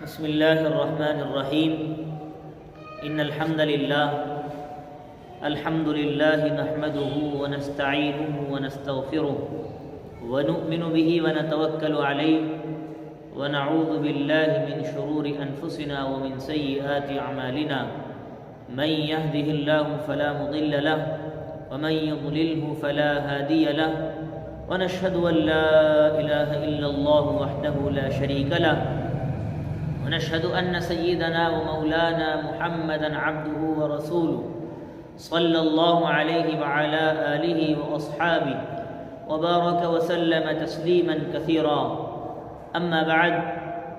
بسم الله الرحمن الرحيم إن الحمد لله نحمده ونستعينه ونستغفره ونؤمن به ونتوكل عليه ونعوذ بالله من شرور أنفسنا ومن سيئات أعمالنا من يهده الله فلا مضل له ومن يضلله فلا هادي له ونشهد أن لا إله إلا الله وحده لا شريك له ونشهد أن سيدنا ومولانا محمدا عبده ورسوله صلى الله عليه وعلى آله وأصحابه وبارك وسلم تسليما كثيرا أما بعد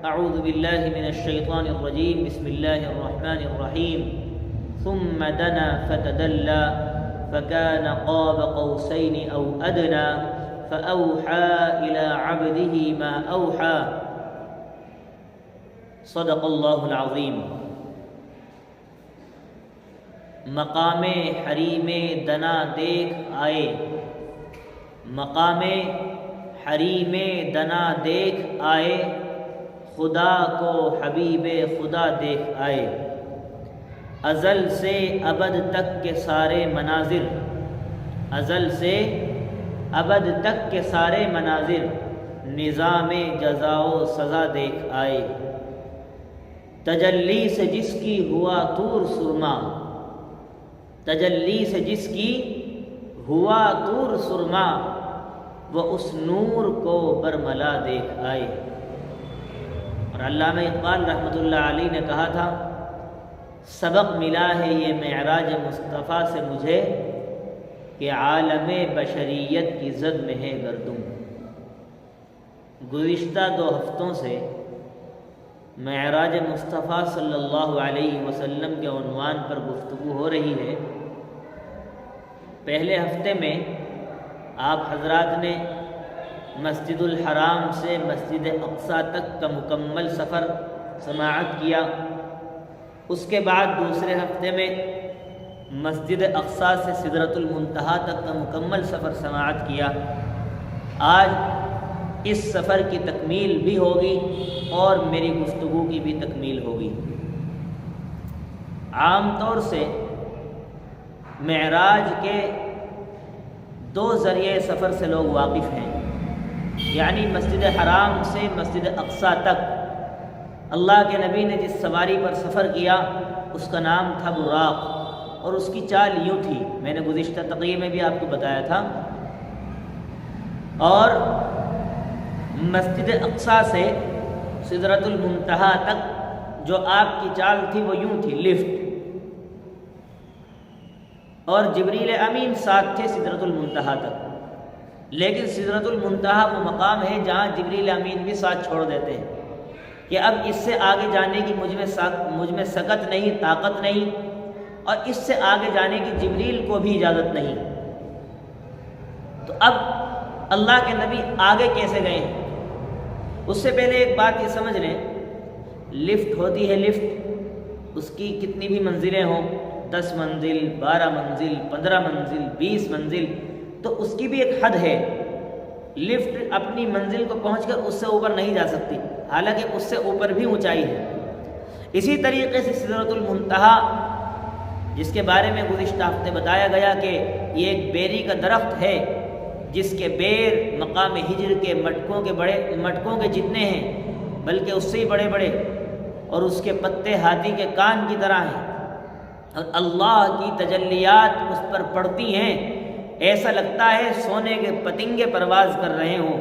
أعوذ بالله من الشيطان الرجيم بسم الله الرحمن الرحيم ثم دنا فتدلى فكان قاب قوسين أو أدنى فأوحى إلى عبده ما أوحى صدق اللہ العظیم۔ مقام حریم دنا دیکھ آئے، مقام حریم دنا دیکھ آئے، خدا کو حبیب خدا دیکھ آئے۔ ازل سے ابد تک کے سارے مناظر، ازل سے ابد تک کے سارے مناظر، نظام جزا و سزا دیکھ آئے۔ تجلی سے جس کی ہوا طور سرما، تجلی سے جس کی ہوا طور سرما، وہ اس نور کو برملا دیکھ آئے۔ اور علامہ اقبال رحمۃ اللہ علیہ نے کہا تھا، سبق ملا ہے یہ معراج مصطفیٰ سے مجھے کہ عالم بشریت کی زد میں ہے گردوں۔ گزشتہ 2 ہفتوں سے معراج مصطفیٰ صلی اللہ علیہ وسلم کے عنوان پر گفتگو ہو رہی ہے۔ پہلے ہفتے میں آپ حضرات نے مسجد الحرام سے مسجد اقصیٰ تک کا مکمل سفر سماعت کیا۔ اس کے بعد دوسرے ہفتے میں مسجد اقصیٰ سے سدرۃ المنتہا تک کا مکمل سفر سماعت کیا۔ آج اس سفر کی تکمیل بھی ہوگی اور میری گفتگو کی بھی تکمیل ہوگی۔ عام طور سے معراج کے 2 ذریعے سفر سے لوگ واقف ہیں، یعنی مسجد حرام سے مسجد اقصیٰ تک اللہ کے نبی نے جس سواری پر سفر کیا اس کا نام تھا براق، اور اس کی چال یوں تھی، میں نے گزشتہ تقریر میں بھی آپ کو بتایا تھا۔ اور مسجد اقصیٰ سے سدرۃ المنتہا تک جو آپ کی چال تھی وہ یوں تھی، لفٹ، اور جبریل امین ساتھ تھے سدرۃ المنتہا تک۔ لیکن سدرۃ المنتہا وہ مقام ہے جہاں جبریل امین بھی ساتھ چھوڑ دیتے ہیں کہ اب اس سے آگے جانے کی مجھ میں سکت نہیں، طاقت نہیں، اور اس سے آگے جانے کی جبریل کو بھی اجازت نہیں۔ تو اب اللہ کے نبی آگے کیسے گئے ہیں؟ اس سے پہلے ایک بات یہ سمجھ لیں، لفٹ ہوتی ہے، لفٹ اس کی کتنی بھی منزلیں ہوں، 10 منزل، 12 منزل، 15 منزل، 20 منزل، تو اس کی بھی ایک حد ہے۔ لفٹ اپنی منزل کو پہنچ کر اس سے اوپر نہیں جا سکتی، حالانکہ اس سے اوپر بھی اونچائی ہے۔ اسی طریقے سے سدرۃ المنتہا، جس کے بارے میں گزشتہ ہفتے بتایا گیا کہ یہ ایک بیری کا درخت ہے جس کے بیر مقام ہجر کے مٹکوں کے جتنے ہیں، بلکہ اس سے ہی بڑے بڑے، اور اس کے پتے ہاتھی کے کان کی طرح ہیں، اور اللہ کی تجلیات اس پر پڑتی ہیں، ایسا لگتا ہے سونے کے پتنگے پرواز کر رہے ہوں۔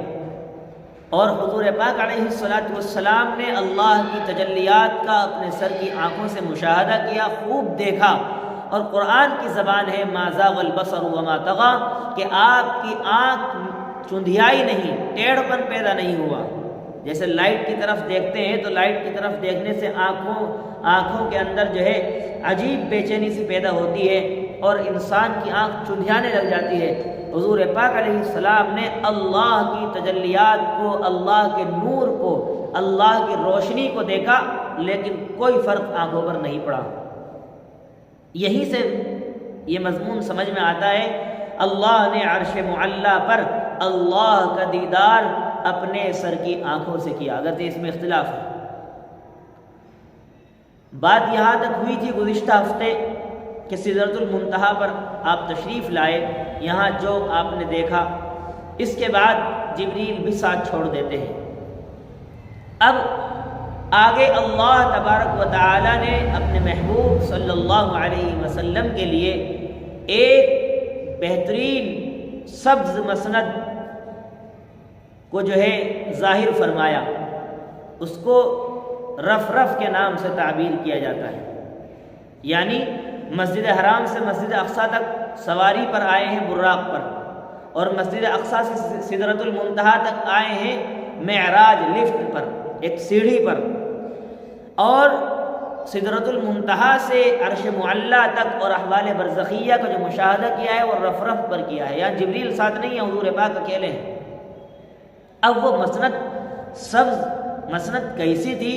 اور حضور پاک علیہ الصلاۃ والسلام نے اللہ کی تجلیات کا اپنے سر کی آنکھوں سے مشاہدہ کیا، خوب دیکھا، اور قرآن کی زبان ہے ما زاغ البصر وما طغى، کہ آپ کی آنکھ چندھیائی نہیں، ٹیڑھ پن پیدا نہیں ہوا۔ جیسے لائٹ کی طرف دیکھتے ہیں تو لائٹ کی طرف دیکھنے سے آنکھوں کے اندر جو ہے عجیب بے چینی سی پیدا ہوتی ہے اور انسان کی آنکھ چندھیانے لگ جاتی ہے۔ حضور پاک علیہ السلام نے اللہ کی تجلیات کو، اللہ کے نور کو، اللہ کی روشنی کو دیکھا، لیکن کوئی فرق آنکھوں پر نہیں پڑا۔ یہیں سے یہ مضمون سمجھ میں آتا ہے، اللہ نے عرش معلی پر اللہ کا دیدار اپنے سر کی آنکھوں سے کیا، اگرچہ اس میں اختلاف ہے۔ بات یہاں تک ہوئی تھی گزشتہ ہفتے کہ سدرۃ المنتہا پر آپ تشریف لائے، یہاں جو آپ نے دیکھا، اس کے بعد جبریل بھی ساتھ چھوڑ دیتے ہیں۔ اب آگے اللہ تبارک و تعالی نے اپنے محبوب صلی اللہ علیہ وسلم کے لیے ایک بہترین سبز مسند کو جو ہے ظاہر فرمایا، اس کو رفرف کے نام سے تعبیر کیا جاتا ہے، یعنی مسجد حرام سے مسجد اقصیٰ تک سواری پر آئے ہیں براق پر، اور مسجد اقصیٰ سے سدرۃ المنتہا تک آئے ہیں معراج لفٹ پر، ایک سیڑھی پر، اور سدرۃ المنتہا سے عرش معلیٰ تک اور احوال برزخیہ کا جو مشاہدہ کیا ہے وہ رفرف پر کیا ہے، یہاں جبریل ساتھ نہیں ہے، حضور پاک اکیلے ہیں۔ اب وہ مسند سبز مسند کیسی تھی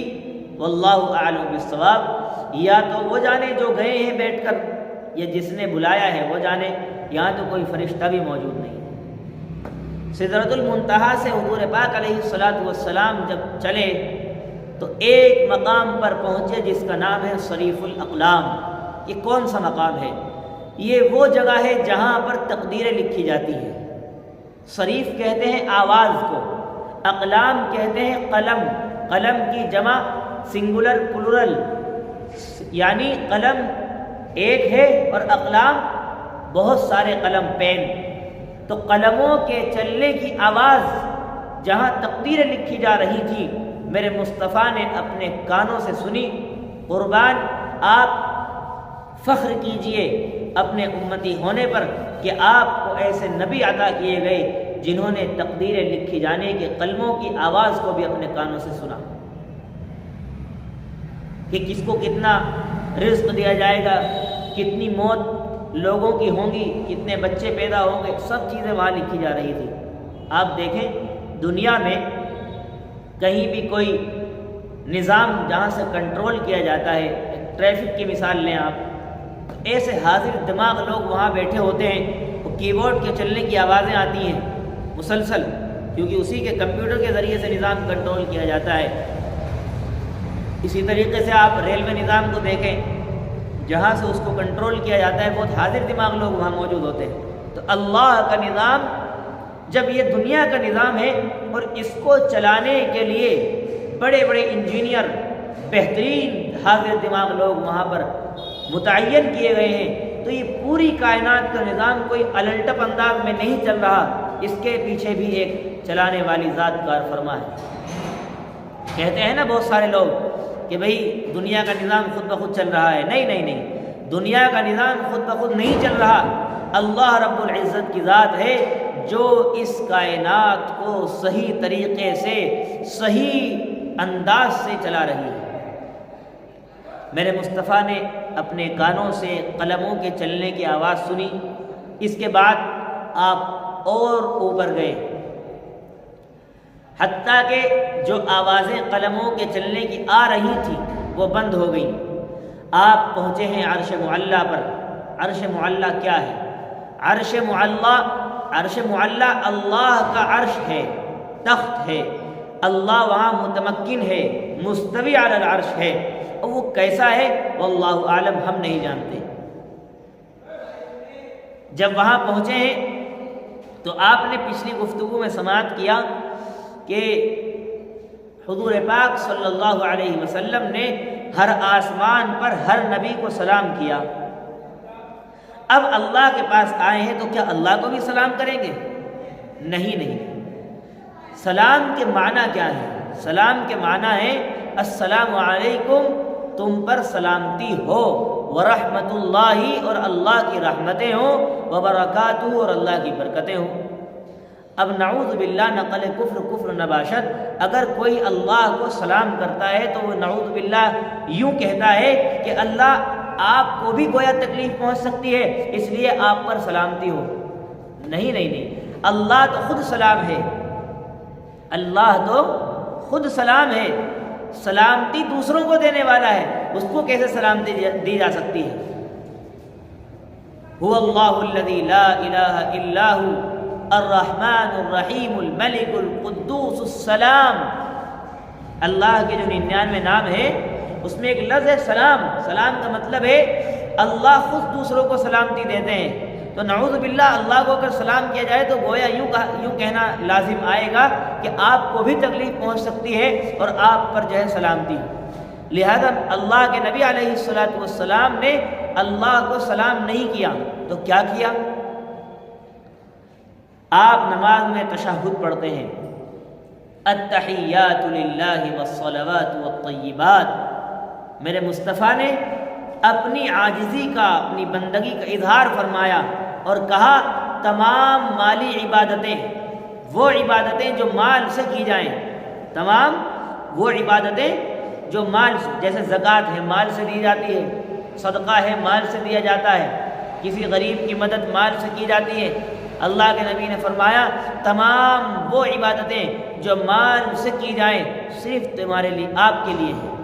واللہ اعلم بالصواب، یا تو وہ جانے جو گئے ہیں بیٹھ کر، یا جس نے بلایا ہے وہ جانے، یہاں تو کوئی فرشتہ بھی موجود نہیں۔ سدرۃ المنتہا سے حضور پاک علیہ الصلاۃ والسلام جب چلے تو ایک مقام پر پہنچے جس کا نام ہے صریف الاقلام۔ یہ کون سا مقام ہے؟ یہ وہ جگہ ہے جہاں پر تقدیریں لکھی جاتی ہیں۔ صریف کہتے ہیں آواز کو، اقلام کہتے ہیں قلم، قلم کی جمع سنگولر پلورل، یعنی قلم ایک ہے اور اقلام بہت سارے قلم، پین۔ تو قلموں کے چلنے کی آواز جہاں تقدیریں لکھی جا رہی تھی میرے مصطفیٰ نے اپنے کانوں سے سنی۔ قربان آپ فخر کیجئے اپنے امتی ہونے پر کہ آپ کو ایسے نبی عطا کیے گئے جنہوں نے تقدیریں لکھی جانے کے قلموں کی آواز کو بھی اپنے کانوں سے سنا، کہ کس کو کتنا رزق دیا جائے گا، کتنی موت لوگوں کی ہوں گی، کتنے بچے پیدا ہوں گے، سب چیزیں وہاں لکھی جا رہی تھی۔ آپ دیکھیں دنیا میں کہیں بھی کوئی نظام جہاں سے کنٹرول کیا جاتا ہے، ٹریفک کی مثال لیں آپ، ایسے حاضر دماغ لوگ وہاں بیٹھے ہوتے ہیں، وہ کی بورڈ کے چلنے کی آوازیں آتی ہیں مسلسل، کیونکہ اسی کے کمپیوٹر کے ذریعے سے نظام کنٹرول کیا جاتا ہے۔ اسی طریقے سے آپ ریلوے نظام کو دیکھیں، جہاں سے اس کو کنٹرول کیا جاتا ہے بہت حاضر دماغ لوگ وہاں موجود ہوتے ہیں۔ تو اللہ کا نظام جب یہ دنیا کا نظام ہے اور اس کو چلانے کے لیے بڑے بڑے انجینئر، بہترین حاضر دماغ لوگ وہاں پر متعین کیے گئے ہیں، تو یہ پوری کائنات کا نظام کوئی الٹپ انداز میں نہیں چل رہا، اس کے پیچھے بھی ایک چلانے والی ذات کار فرما ہے۔ کہتے ہیں نا بہت سارے لوگ کہ بھئی دنیا کا نظام خود بخود چل رہا ہے، نہیں نہیں نہیں، دنیا کا نظام خود بخود نہیں چل رہا، اللہ رب العزت کی ذات ہے جو اس کائنات کو صحیح طریقے سے، صحیح انداز سے چلا رہی ہے۔ میرے مصطفیٰ نے اپنے کانوں سے قلموں کے چلنے کی آواز سنی، اس کے بعد آپ اور اوپر گئے، حتیٰ کہ جو آوازیں قلموں کے چلنے کی آ رہی تھیں وہ بند ہو گئیں۔ آپ پہنچے ہیں عرش معلیٰ پر۔ عرش معلیٰ کیا ہے؟ عرش معلیٰ اللہ کا عرش ہے، تخت ہے، اللہ وہاں متمکن ہے، مستوی علی العرش ہے، اور وہ کیسا ہے واللہ عالم، ہم نہیں جانتے۔ جب وہاں پہنچے ہیں تو آپ نے پچھلی گفتگو میں سماعت کیا کہ حضور پاک صلی اللہ علیہ وسلم نے ہر آسمان پر ہر نبی کو سلام کیا۔ اب اللہ کے پاس آئے ہیں تو کیا اللہ کو بھی سلام کریں گے؟ نہیں۔ سلام کے معنی کیا ہے؟ سلام کے معنی ہے السلام علیکم، تم پر سلامتی ہو، ورحمت اللہ، اور اللہ کی رحمتیں ہوں، وبرکاتہ، اور اللہ کی برکتیں ہوں۔ اب نعوذ باللہ نقل کفر نباشت، اگر کوئی اللہ کو سلام کرتا ہے تو وہ نعوذ باللہ یوں کہتا ہے کہ اللہ آپ کو بھی گویا تکلیف پہنچ سکتی ہے، اس لیے آپ پر سلامتی ہو۔ نہیں، اللہ تو خود سلام ہے، اللہ تو خود سلام ہے، سلامتی دوسروں کو دینے والا ہے، اس کو کیسے سلامتی دی جا سکتی ہے؟ هو اللہ الذی لا الہ الا هو الرحمن الرحیم الملک القدوس السلام۔ اللہ کے جو 99 نام ہیں اس میں ایک لفظ ہے سلام. سلام کا مطلب ہے اللہ خود دوسروں کو سلامتی دیتے ہیں. تو نعوذ باللہ اللہ کو اگر سلام کیا جائے تو گویا یوں کہنا لازم آئے گا کہ آپ کو بھی تکلیف پہنچ سکتی ہے اور آپ پر جو ہے سلامتی. لہذا اللہ کے نبی علیہ الصلوۃ والسلام نے اللہ کو سلام نہیں کیا تو کیا کیا؟ آپ نماز میں تشہد پڑھتے ہیں، التحیات للہ والصلوات والطیبات. میرے مصطفیٰ نے اپنی عاجزی کا، اپنی بندگی کا اظہار فرمایا اور کہا تمام مالی عبادتیں، وہ عبادتیں جو مال سے کی جائیں، تمام وہ عبادتیں جو مال سے، جیسے زکوٰۃ ہے مال سے دی جاتی ہے، صدقہ ہے مال سے دیا جاتا ہے، کسی غریب کی مدد مال سے کی جاتی ہے. اللہ کے نبی نے فرمایا تمام وہ عبادتیں جو مال سے کی جائیں صرف تمہارے لیے، آپ کے لیے ہیں.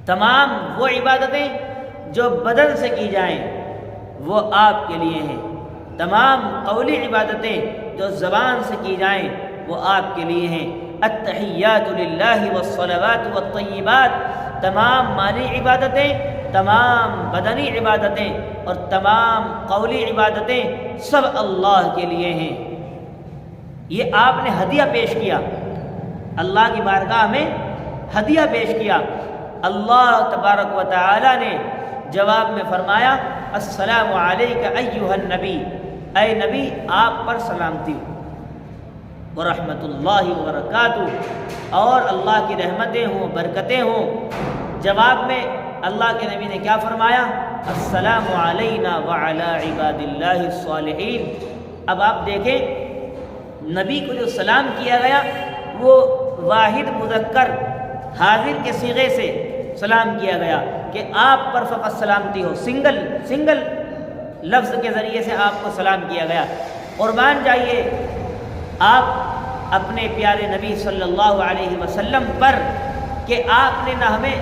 تمام وہ عبادتیں جو بدن سے کی جائیں وہ آپ کے لیے ہیں. تمام قولی عبادتیں جو زبان سے کی جائیں وہ آپ کے لیے ہیں. التحیات للہ والصلوات والطیبات، تمام مالی عبادتیں، تمام بدنی عبادتیں اور تمام قولی عبادتیں سب اللہ کے لیے ہیں. یہ آپ نے ہدیہ پیش کیا، اللہ کی بارگاہ میں ہدیہ پیش کیا. اللہ تبارک و تعالی نے جواب میں فرمایا السلام علیک ایھا النبی، اے نبی آپ پر سلامتی ورحمۃ اللہ وبرکاتہ، اور اللہ کی رحمتیں ہوں، برکتیں ہوں. جواب میں اللہ کے نبی نے کیا فرمایا؟ السلام علینا وعلی عباد اللہ الصالحین. اب آپ دیکھیں نبی کو جو سلام کیا گیا وہ واحد مذکر حاضر کے صیغے سے سلام کیا گیا کہ آپ پر فقط سلامتی ہو. سنگل لفظ کے ذریعے سے آپ کو سلام کیا گیا. قربان جائیے آپ اپنے پیارے نبی صلی اللہ علیہ وسلم پر کہ آپ نے نہ ہمیں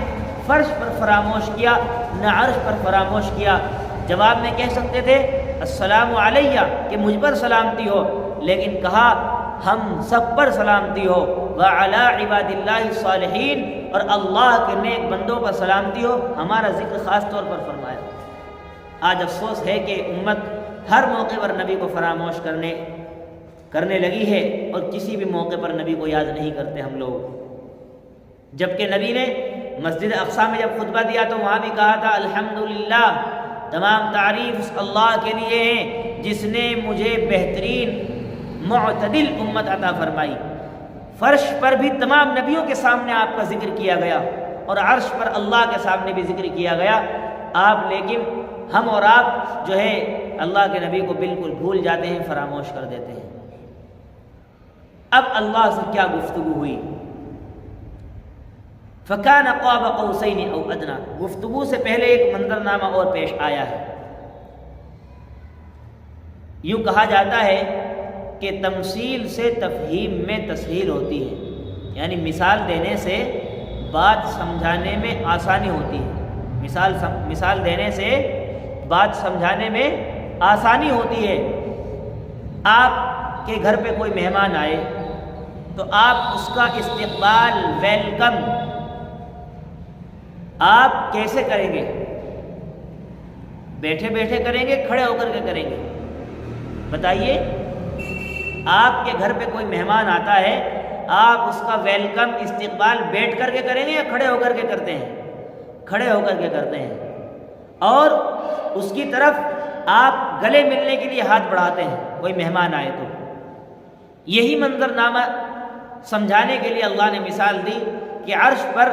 فرش پر فراموش کیا نہ عرش پر فراموش کیا. جواب میں کہہ سکتے تھے السلام علیہ کہ مجھ پر سلامتی ہو، لیکن کہا ہم سب پر سلامتی ہو، وعلی عباد اللہ الصالحین، اور اللہ کے نیک بندوں پر سلامتی ہو. ہمارا ذکر خاص طور پر فرمایا. آج افسوس ہے کہ امت ہر موقع پر نبی کو فراموش کرنے لگی ہے اور کسی بھی موقع پر نبی کو یاد نہیں کرتے ہم لوگ. جبکہ نبی نے مسجد اقصی میں جب خطبہ دیا تو وہاں بھی کہا تھا الحمدللہ، تمام تعریف اس اللہ کے لیے ہیں جس نے مجھے بہترین معتدل امت عطا فرمائی. فرش پر بھی تمام نبیوں کے سامنے آپ کا ذکر کیا گیا اور عرش پر اللہ کے سامنے بھی ذکر کیا گیا. لیکن ہم اور آپ جو ہے اللہ کے نبی کو بالکل بھول جاتے ہیں، فراموش کر دیتے ہیں. اب اللہ سے کیا گفتگو ہوئی؟ فَكَانَ قَابَ قَوْسَيْنِ أَوْ أَدْنَىٰ. گفتگو سے پہلے ایک منظرنامہ اور پیش آیا ہے. یوں کہا جاتا ہے کہ تمثیل سے تفہیم میں تسہیل ہوتی ہے، یعنی مثال دینے سے بات سمجھانے میں آسانی ہوتی ہے. مثال دینے سے بات سمجھانے میں آسانی ہوتی ہے. آپ کے گھر پہ کوئی مہمان آئے تو آپ اس کا استقبال، ویلکم آپ کیسے کریں گے؟ بیٹھے بیٹھے کریں گے، کھڑے ہو کر کے کریں گے؟ بتائیے. آپ کے گھر پہ کوئی مہمان آتا ہے، آپ اس کا ویلکم، استقبال بیٹھ کر کے کریں گے یا کھڑے ہو کر کے کرتے ہیں؟ کھڑے ہو کر کے کرتے ہیں. اور اس کی طرف آپ گلے ملنے کے لیے ہاتھ بڑھاتے ہیں کوئی مہمان آئے تو. یہی منظرنامہ سمجھانے کے لیے اللہ نے مثال دی کہ عرش پر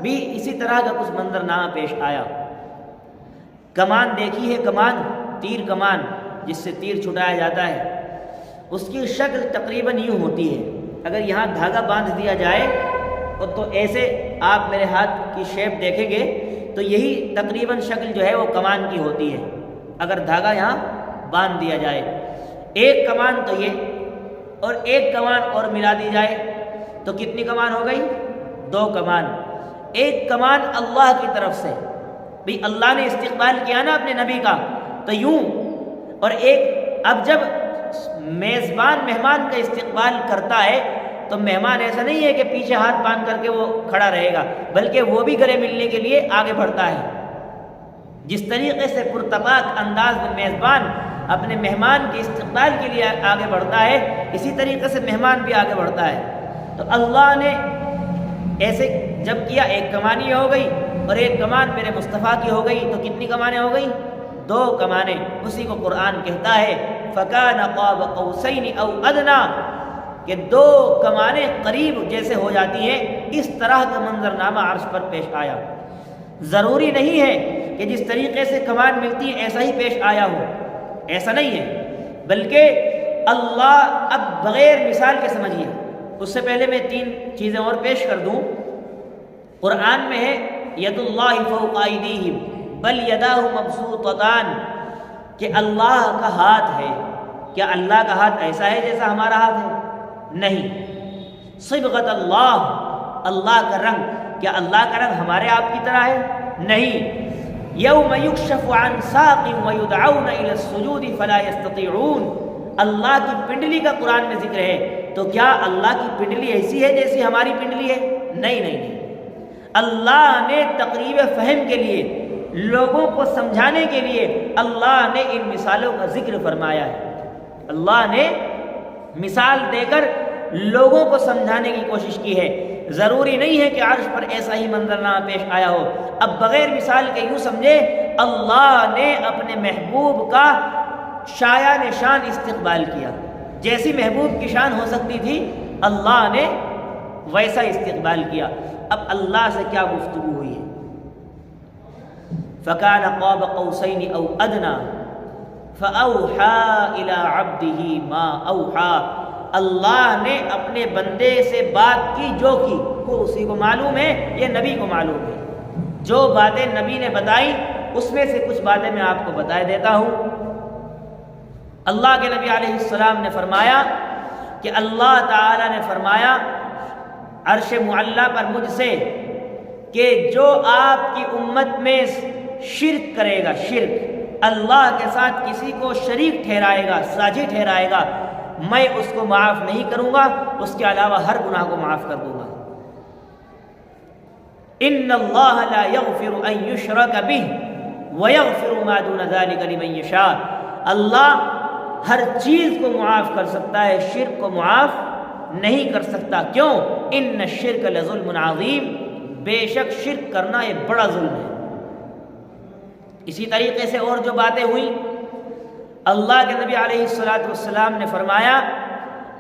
بھی اسی طرح کا کچھ منظرنامہ پیش آیا. کمان دیکھی ہے، کمان، تیر کمان جس سے تیر چھٹایا جاتا ہے، اس کی شکل تقریباً یوں ہوتی ہے. اگر یہاں دھاگا باندھ دیا جائے تو ایسے آپ میرے ہاتھ کی شیپ دیکھیں گے تو یہی تقریباً شکل جو ہے وہ کمان کی ہوتی ہے اگر دھاگا یہاں باندھ دیا جائے. ایک کمان تو یہ، اور ایک کمان اور ملا دی جائے تو کتنی کمان ہو گئی؟ 2 کمان. ایک کمان اللہ کی طرف سے، بھی اللہ نے استقبال کیا نا اپنے نبی کا تو یوں، اور ایک اب جب میزبان مہمان کا استقبال کرتا ہے تو تو مہمان ایسا نہیں ہے کہ پیچھے ہاتھ باندھ کر کے وہ کھڑا رہے گا، بلکہ وہ بھی گلے ملنے کے لیے آگے بڑھتا ہے۔ جس طریقے سے پرتپاک انداز میں میزبان اپنے مہمان کے استقبال کے لیے آگے بڑھتا ہے، اسی طریقے سے مہمان بھی آگے بڑھتا ہے۔ تو اللہ نے ایسے جب کیا، ایک کمانی ہو گئی اور ایک کمان میرے مصطفیٰ کی ہو گئی، تو کتنی کمانیں ہو گئیں؟ 2 کمانیں۔ اسی کو قرآن کہتا ہے فَكَانَ قَابَ قَوْسَيْنِ أَوْ أَدْنَىٰ، کہ 2 کمانیں قریب جیسے ہو جاتی ہیں، اس طرح کا منظرنامہ عرش پر پیش آیا۔ ضروری نہیں ہے کہ جس طریقے سے کمان ملتی ہے ایسا ہی پیش آیا ہو، ایسا نہیں ہے، بلکہ اللہ اب بغیر مثال کے سمجھیے۔ اس سے پہلے میں 3 چیزیں اور پیش کر دوں۔ قرآن میں ہے ید اللہ فوق ایدیہم بل یداہ مبسوطتان، کہ اللہ کا ہاتھ ہے۔ کیا اللہ کا ہاتھ ایسا ہے جیسا ہمارا ہاتھ ہے؟ نہیں۔ صبغۃ اللہ، اللہ کا رنگ، کیا اللہ کا رنگ ہمارے آپ کی طرح ہے؟ نہیں۔ یوم یکشف عن ساق ویدعون الی السجود فلا یستطیعون، اللہ کی پنڈلی کا قرآن میں ذکر ہے، تو کیا اللہ کی پنڈلی ایسی ہے جیسی ہماری پنڈلی ہے؟ نہیں نہیں نہیں۔ اللہ نے تقریب فہم کے لیے، لوگوں کو سمجھانے کے لیے اللہ نے ان مثالوں کا ذکر فرمایا ہے۔ اللہ نے مثال دے کر لوگوں کو سمجھانے کی کوشش کی ہے۔ ضروری نہیں ہے کہ عرش پر ایسا ہی منظرنامہ پیش آیا ہو۔ اب بغیر مثال کے یوں سمجھے، اللہ نے اپنے محبوب کا شایان شان استقبال کیا۔ جیسی محبوب کی شان ہو سکتی تھی، اللہ نے ویسا استقبال کیا۔ اب اللہ سے کیا گفتگو ہوئی ہے؟ فَكَانَ قَابَ قَوْسَيْنِ أَوْ أَدْنَىٰ فَأَوْحَىٰ إِلَىٰ عَبْدِهِ مَا أَوْحَىٰ، اللہ نے اپنے بندے سے بات کی جو کی، وہ اسی کو معلوم ہے، یہ نبی کو معلوم ہے۔ جو باتیں نبی نے بتائی اس میں سے کچھ باتیں میں آپ کو بتائے دیتا ہوں۔ اللہ کے نبی علیہ السلام نے فرمایا کہ اللہ تعالی نے فرمایا عرش معلیٰ پر مجھ سے کہ جو آپ کی امت میں شرک کرے گا، شرک، اللہ کے ساتھ کسی کو شریک ٹھہرائے گا، ساجی ٹھہرائے گا، میں اس کو معاف نہیں کروں گا، اس کے علاوہ ہر گناہ کو معاف کر دوں گا۔ ان اللہ لا یغفر ان یشرک بہ ویغفر ما دون ذلک لمن یشاء، اللہ ہر چیز کو معاف کر سکتا ہے، شرک کو معاف نہیں کر سکتا۔ کیوں؟ ان الشرک لظلم عظیم، بے شک شرک کرنا یہ بڑا ظلم ہے۔ اسی طریقے سے اور جو باتیں ہوئیں، اللہ کے نبی علیہ السلام نے فرمایا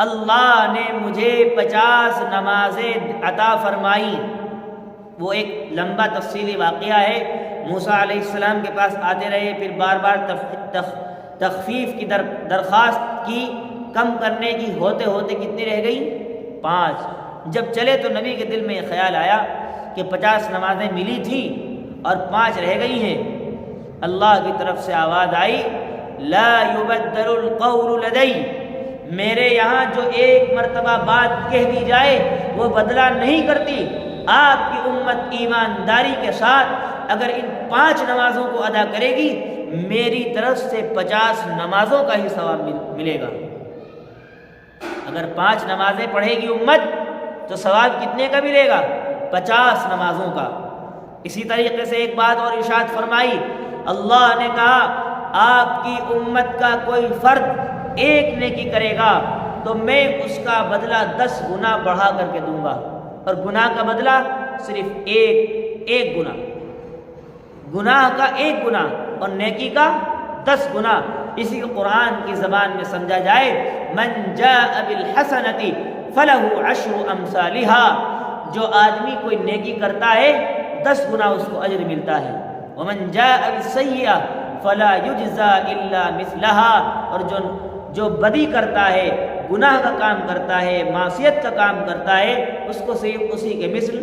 اللہ نے مجھے 50 نمازیں عطا فرمائی۔ وہ ایک لمبا تفصیلی واقعہ ہے۔ موسیٰ علیہ السلام کے پاس آتے رہے، پھر بار بار تخفیف کی درخواست کی، کم کرنے کی، ہوتے ہوتے کتنی رہ گئی؟ 5۔ جب چلے تو نبی کے دل میں یہ خیال آیا کہ 50 نمازیں ملی تھیں اور 5 رہ گئی ہیں۔ اللہ کی طرف سے آواز آئی لا یبدل القول لدی، میرے یہاں جو ایک مرتبہ بات کہہ دی جائے وہ بدلہ نہیں کرتی۔ آپ کی امت ایمانداری کے ساتھ اگر ان 5 نمازوں کو ادا کرے گی، میری طرف سے 50 نمازوں کا ہی ثواب ملے گا۔ اگر 5 نمازیں پڑھے گی امت تو ثواب کتنے کا ملے گا؟ 50 نمازوں کا۔ اسی طریقے سے ایک بات اور ارشاد فرمائی، اللہ نے کہا آپ کی امت کا کوئی فرد ایک نیکی کرے گا تو میں اس کا بدلہ 10 گنا بڑھا کر کے دوں گا، اور گناہ کا بدلہ صرف ایک گنا، گناہ کا 1 گنا اور نیکی کا 10 گنا۔ اسی کو قرآن کی زبان میں سمجھا جائے، من جاء بالحسنۃ فلہ 10 امثالها، جو آدمی کوئی نیکی کرتا ہے 10 گنا اس کو اجر ملتا ہے۔ ومن جاء بالسیئۃ فلا یجزى الا مثلها، اور جو بدی کرتا ہے، گناہ کا کام کرتا ہے، معصیت کا کام کرتا ہے، اس کو صرف اسی کے مثل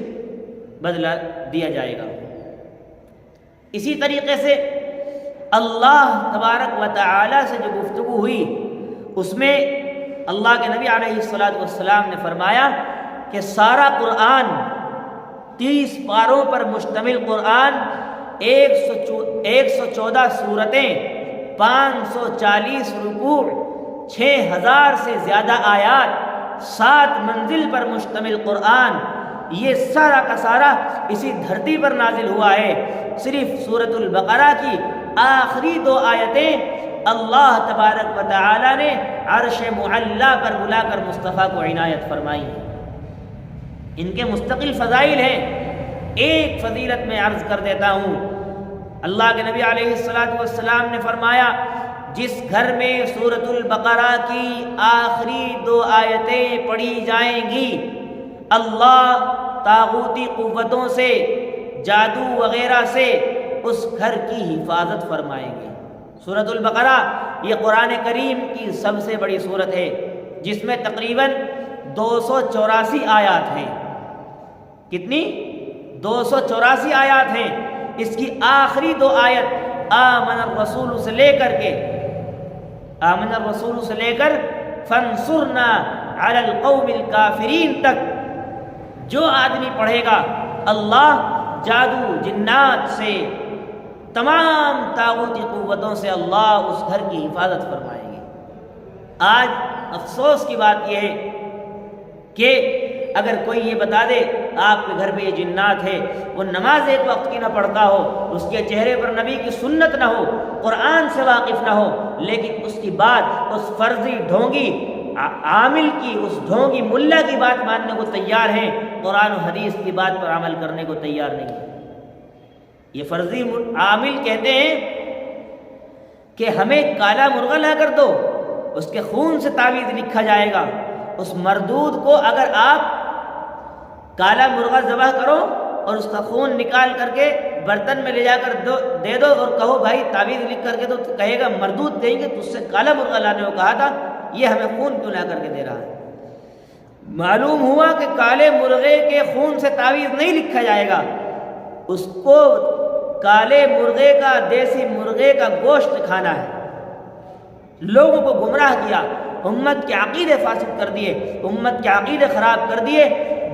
بدلہ دیا جائے گا۔ اسی طریقے سے اللہ تبارک و تعالی سے جو گفتگو ہوئی، اس میں اللہ کے نبی علیہ السلام نے فرمایا کہ سارا قرآن 30 پاروں پر مشتمل قرآن، 114 سورتیں، 540 رکوع، 6000 سے زیادہ آیات، 7 منزل پر مشتمل قرآن، یہ سارا کا سارا اسی دھرتی پر نازل ہوا ہے۔ صرف سورۃ البقرہ کی آخری 2 آیتیں اللہ تبارک و تعالی نے عرش معلی پر بلا کر مصطفیٰ کو عنایت فرمائی ہیں۔ ان کے مستقل فضائل ہیں۔ ایک فضیلت میں عرض کر دیتا ہوں، اللہ کے نبی علیہ السلام نے فرمایا، جس گھر میں سورۃ البقرہ کی آخری 2 آیتیں پڑھی جائیں گی، اللہ طاغوتی قوتوں سے، جادو وغیرہ سے اس گھر کی حفاظت فرمائیں گے۔ سورۃ البقرہ یہ قرآن کریم کی سب سے بڑی سورت ہے، جس میں تقریباً 284 آیات ہیں۔ کتنی؟ 284 آیات ہیں۔ اس کی آخری 2 آیت آمن الرسول سے لے کر فانصرنا علی القوم الکافرین تک جو آدمی پڑھے گا، اللہ جادو جنات سے، تمام طاغوتی قوتوں سے اللہ اس گھر کی حفاظت فرمائیں گے۔ آج افسوس کی بات یہ ہے کہ اگر کوئی یہ بتا دے آپ کے گھر پہ یہ جنات ہے، وہ نماز ایک وقت کی نہ پڑھتا ہو، اس کے چہرے پر نبی کی سنت نہ ہو، قرآن سے واقف نہ ہو، لیکن اس کی بات، اس فرضی ڈھونگی عامل کی، اس ڈھونگی ملا کی بات ماننے کو تیار ہیں، قرآن و حدیث کی بات پر عمل کرنے کو تیار نہیں ہے۔ یہ فرضی عامل کہتے ہیں کہ ہمیں کالا مرغا لا کر دو، اس کے خون سے تعویذ لکھا جائے گا۔ اس مردود کو اگر آپ کالا مرغا ذبح کرو اور اس کا خون نکال کر کے برتن میں لے جا کر دے دو اور کہو بھائی تعویذ لکھ کر کے، تو کہے گا مردود دیں گے تو اس سے کالا مرغا لانے کو کہا تھا، یہ ہمیں خون کیوں لا کر کے دے رہا ہے؟ معلوم ہوا کہ کالے مرغے کے خون سے تعویذ نہیں لکھا جائے گا، اس کو کالے مرغے کا، دیسی مرغے کا گوشت کھانا ہے۔ لوگوں کو گمراہ کیا، امت کے عقیدے فاسد کر دیے، امت کے عقیدے خراب کر دیے،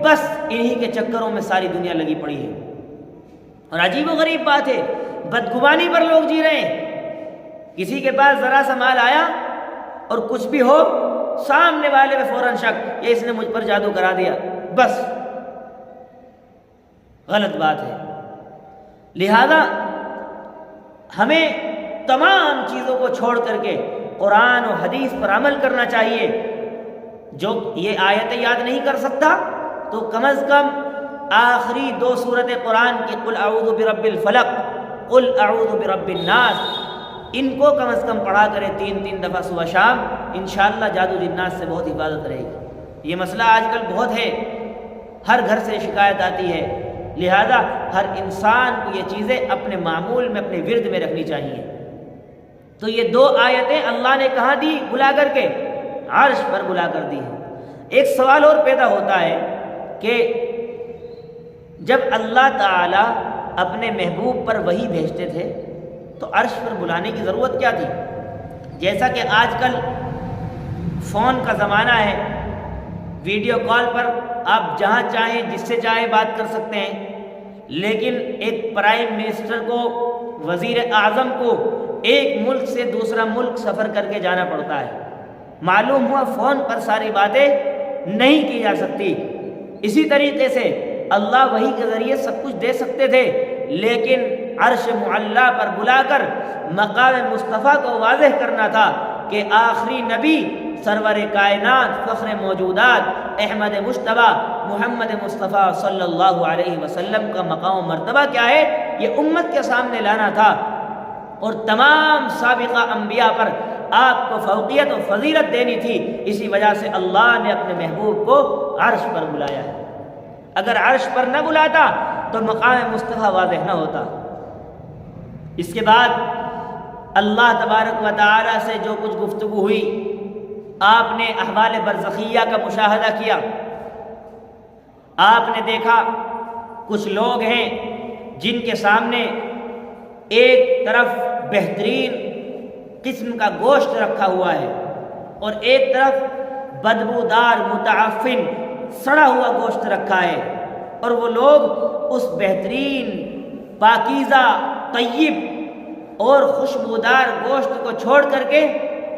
بس انہی کے چکروں میں ساری دنیا لگی پڑی ہے۔ اور عجیب و غریب بات ہے، بدگمانی پر لوگ جی رہے ہیں۔ کسی کے پاس ذرا سا مال آیا اور کچھ بھی ہو، سامنے والے پہ فوراً شک، یہ اس نے مجھ پر جادو کرا دیا، بس غلط بات ہے۔ لہذا ہمیں تمام چیزوں کو چھوڑ کر کے قرآن و حدیث پر عمل کرنا چاہیے۔ جو یہ آیتیں یاد نہیں کر سکتا تو کم از کم آخری 2 سورت قرآن کی قل اعوذ برب الفلق، قل اعوذ برب الناس، ان کو کم از کم پڑھا کرے 3 دفعہ صبح شام، انشاءاللہ جادو جنات سے بہت حفاظت رہے گی۔ یہ مسئلہ آج کل بہت ہے، ہر گھر سے شکایت آتی ہے، لہذا ہر انسان کو یہ چیزیں اپنے معمول میں، اپنے ورد میں رکھنی چاہیے۔ تو یہ 2 آیتیں اللہ نے کہاں دی؟ بلا کر کے عرش پر بلا کر دی ہے۔ ایک سوال اور پیدا ہوتا ہے کہ جب اللہ تعالی اپنے محبوب پر وحی بھیجتے تھے تو عرش پر بلانے کی ضرورت کیا تھی؟ جیسا کہ آج کل فون کا زمانہ ہے، ویڈیو کال پر آپ جہاں چاہیں جس سے چاہے بات کر سکتے ہیں، لیکن ایک پرائم منسٹر کو، وزیر اعظم کو ایک ملک سے دوسرا ملک سفر کر کے جانا پڑتا ہے۔ معلوم ہوا فون پر ساری باتیں نہیں کی جا سکتی۔ اسی طریقے سے اللہ وحی کے ذریعے سب کچھ دے سکتے تھے، لیکن عرش معلی پر بلا کر مقام مصطفیٰ کو واضح کرنا تھا کہ آخری نبی، سرور کائنات، فخر موجودات، احمد مجتبیٰ محمد مصطفیٰ صلی اللہ علیہ وسلم کا مقام و مرتبہ کیا ہے، یہ امت کے سامنے لانا تھا، اور تمام سابقہ انبیاء پر آپ کو فوقیت و فضیلت دینی تھی۔ اسی وجہ سے اللہ نے اپنے محبوب کو عرش پر بلایا ہے۔ اگر عرش پر نہ بلاتا تو مقام مصطفیٰ واضح نہ ہوتا۔ اس کے بعد اللہ تبارک و تعالی سے جو کچھ گفتگو ہوئی، آپ نے احوال برزخیہ کا مشاہدہ کیا، آپ نے دیکھا کچھ لوگ ہیں جن کے سامنے ایک طرف بہترین قسم کا گوشت رکھا ہوا ہے اور ایک طرف بدبودار متعفن سڑا ہوا گوشت رکھا ہے، اور وہ لوگ اس بہترین پاکیزہ طیب اور خوشبودار گوشت کو چھوڑ کر کے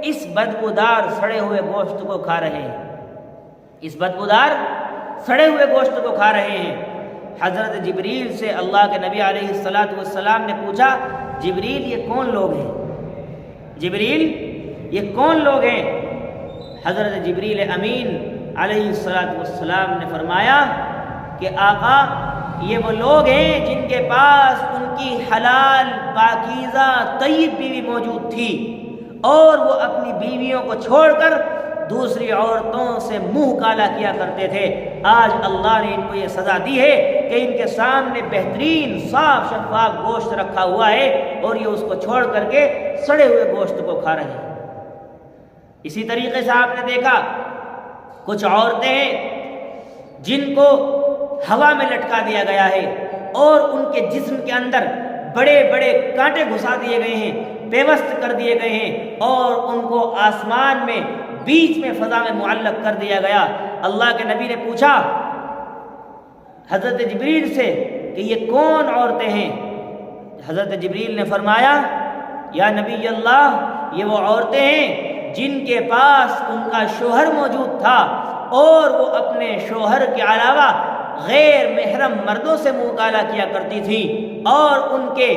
اس بدبودار سڑے ہوئے گوشت کو کھا رہے ہیں۔ اس بدبودار سڑے ہوئے گوشت کو کھا رہے ہیں۔ حضرت جبریل سے اللہ کے نبی علیہ السلام نے پوچھا، جبریل یہ کون لوگ ہیں؟ جبریل یہ کون لوگ ہیں؟ حضرت جبریل امین علیہ السلام نے فرمایا کہ آقا یہ وہ لوگ ہیں جن کے پاس ان کی حلال پاکیزہ طیب بیوی موجود تھی اور وہ اپنی بیویوں کو چھوڑ کر دوسری عورتوں سے منہ کالا کیا کرتے تھے۔ آج اللہ نے ان کو یہ سزا دی ہے کہ ان کے سامنے بہترین صاف شفاف گوشت رکھا ہوا ہے اور یہ اس کو چھوڑ کر کے سڑے ہوئے گوشت کو کھا رہے ہیں۔ اسی طریقے سے آپ نے دیکھا کچھ عورتیں ہیں جن کو ہوا میں لٹکا دیا گیا ہے اور ان کے جسم کے اندر بڑے بڑے کانٹے گھسا دیے گئے ہیں، پیوست کر دیے گئے ہیں اور ان کو آسمان میں بیچ میں فضا میں معلق کر دیا گیا۔ اللہ کے نبی نے پوچھا حضرت جبریل سے کہ یہ کون عورتیں ہیں؟ حضرت جبریل نے فرمایا، یا نبی اللہ یہ وہ عورتیں ہیں جن کے پاس ان کا شوہر موجود تھا اور وہ اپنے شوہر کے علاوہ غیر محرم مردوں سے منہ کالا کیا کرتی تھی اور ان کے